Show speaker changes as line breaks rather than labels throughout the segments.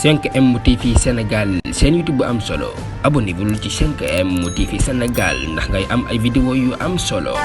5M TV Sénégal seen YouTube bu am solo abonnez-vous ci 5M TV Sénégal ndax ngay am ay vidéo yu am solo.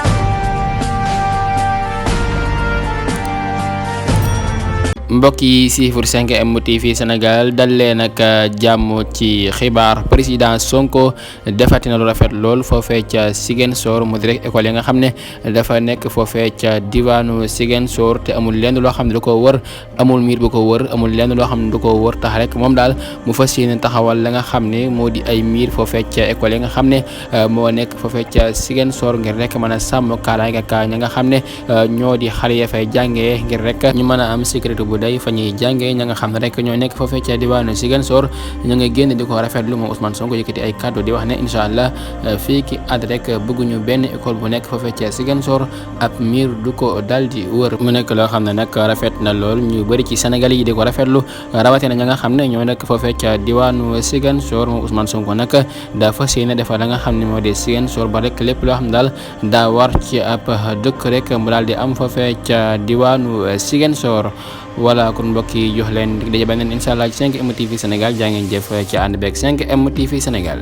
mbokk yi siifur 5M TV Sénégal dal leen ak jàmm ci xibaar président Sonko defati na lu rafet lool foofee ca Ziguinchor mu di rek école yi nga xam ne dafa nekk foofee ca diwaanu Ziguinchor te amul lenn loo xam ne du ko wër amul miir bu ko wër amul lenn loo xam ne du ko wër tax rek moom daal mu fas yéene taxawal la nga xam ne moo di ay miir foofee ca école yi nga xam ne moo nekk foofee ca Ziguinchor ngir rek mën a sàmm kaaraange ak ñi nga xam ne ñoo di xale ya fay jàngee ngir rek ñu mën a am sécurité bu day fa ñuy jàngee ña nga xam ne rek ñoo nekk foofee ca diwaanu Ziguinchor ñu nga génn di ko rafetlu moom Ousmane Sonko yëkkati ay kàddu di wax ne incha allah fii ki at rek bëgguñu benn école bu nekk foofee ca Ziguinchor ab miir du ko dal di wër mu nekk loo xam ne nag rafet na lool ñu bëri ci Sénégal yi di ko rafetlu rawatina ña nga xam ne ñoo nekk foofee ca diwaanu Ziguinchor moom Ousmane Sonko nag daa fas yéene defal la nga xam ne moo di Ziguinchor ba rek lépp loo xam ne daal daa war ci ab dëkk rek mu daal di am foofee ca diwaanu Ziguinchor. voilà kon mbokk yi jox leen daje beneen incha allah ci 5M TV Sénégal jaa ngeen jëf ci ànd beeg 5M TV Sénégal.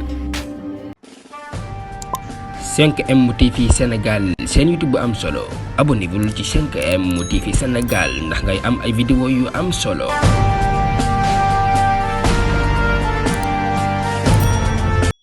5M TV Sénégal seen YouTube bu am solo abonnez-vous ci 5M TV Sénégal ndax ngay am ay vidéo yu am solo.